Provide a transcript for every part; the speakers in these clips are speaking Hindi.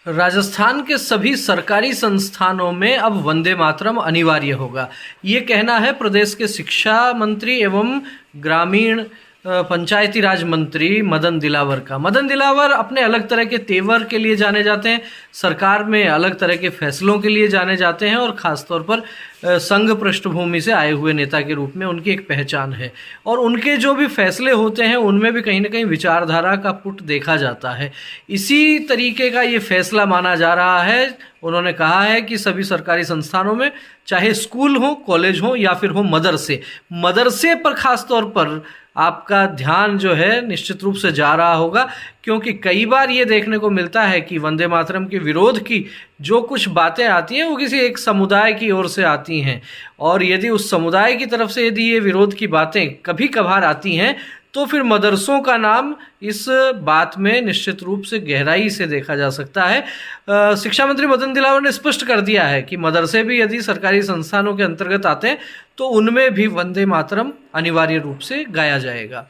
राजस्थान के सभी सरकारी संस्थानों में अब वंदे मातरम अनिवार्य होगा। ये कहना है प्रदेश के शिक्षा मंत्री एवं ग्रामीण पंचायती राज मंत्री मदन दिलावर का। मदन दिलावर अपने अलग तरह के तेवर के लिए जाने जाते हैं, सरकार में अलग तरह के फैसलों के लिए जाने जाते हैं और ख़ासतौर पर संघ पृष्ठभूमि से आए हुए नेता के रूप में उनकी एक पहचान है। और उनके जो भी फैसले होते हैं उनमें भी कहीं ना कहीं विचारधारा का पुट देखा जाता है। इसी तरीके का ये फैसला माना जा रहा है। उन्होंने कहा है कि सभी सरकारी संस्थानों में, चाहे स्कूल हो, कॉलेज हो या फिर हो मदरसे पर खास तौर पर आपका ध्यान जो है निश्चित रूप से जा रहा होगा, क्योंकि कई बार ये देखने को मिलता है कि वंदे मातरम के विरोध की जो कुछ बातें आती हैं वो किसी एक समुदाय की ओर से आती हैं, और यदि उस समुदाय की तरफ से यदि ये विरोध की बातें कभी कभार आती हैं तो फिर मदरसों का नाम इस बात में निश्चित रूप से गहराई से देखा जा सकता है। शिक्षा मंत्री मदन दिलावर ने स्पष्ट कर दिया है कि मदरसे भी यदि सरकारी संस्थानों के अंतर्गत आते हैं तो उनमें भी वंदे मातरम अनिवार्य रूप से गाया जाएगा।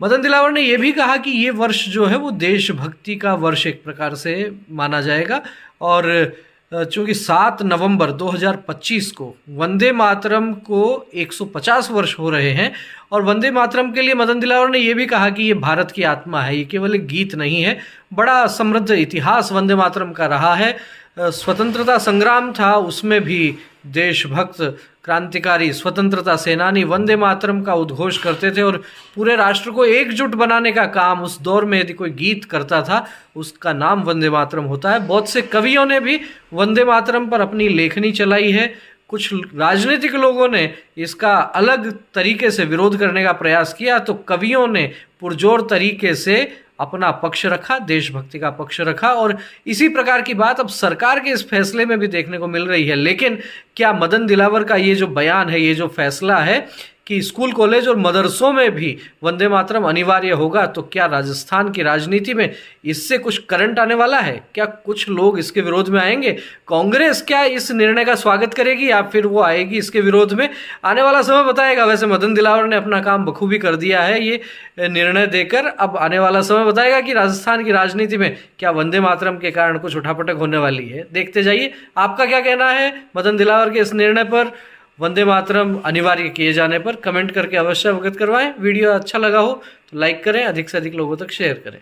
मदन दिलावर ने यह भी कहा कि ये वर्ष जो है वो देशभक्ति का वर्ष एक प्रकार से माना जाएगा, और चूँकि 7 नवंबर 2025 को वंदे मातरम को 150 वर्ष हो रहे हैं, और वंदे मातरम के लिए मदन दिलावर ने यह भी कहा कि ये भारत की आत्मा है, ये केवल एक गीत नहीं है, बड़ा समृद्ध इतिहास वंदे मातरम का रहा है। स्वतंत्रता संग्राम था, उसमें भी देशभक्त क्रांतिकारी स्वतंत्रता सेनानी वंदे मातरम का उद्घोष करते थे, और पूरे राष्ट्र को एकजुट बनाने का काम उस दौर में यदि कोई गीत करता था उसका नाम वंदे मातरम होता है। बहुत से कवियों ने भी वंदे मातरम पर अपनी लेखनी चलाई है। कुछ राजनीतिक लोगों ने इसका अलग तरीके से विरोध करने का प्रयास किया, तो कवियों ने पुरजोर तरीके से अपना पक्ष रखा, देशभक्ति का पक्ष रखा, और इसी प्रकार की बात अब सरकार के इस फैसले में भी देखने को मिल रही है। लेकिन क्या मदन दिलावर का ये जो बयान है, ये जो फैसला है कि स्कूल, कॉलेज और मदरसों में भी वंदे मातरम अनिवार्य होगा, तो क्या राजस्थान की राजनीति में इससे कुछ करंट आने वाला है? क्या कुछ लोग इसके विरोध में आएंगे? कांग्रेस क्या इस निर्णय का स्वागत करेगी या फिर वो आएगी इसके विरोध में? आने वाला समय बताएगा। वैसे मदन दिलावर ने अपना काम बखूबी कर दिया है ये निर्णय देकर। अब आने वाला समय बताएगा कि राजस्थान की राजनीति में क्या वंदे मातरम के कारण कुछ उठापटक होने वाली है। देखते जाइए। आपका क्या कहना है मदन दिलावर के इस निर्णय पर, वंदे मातरम अनिवार्य किए जाने पर? कमेंट करके अवश्य अवगत करवाएं। वीडियो अच्छा लगा हो तो लाइक करें, अधिक से अधिक लोगों तक शेयर करें।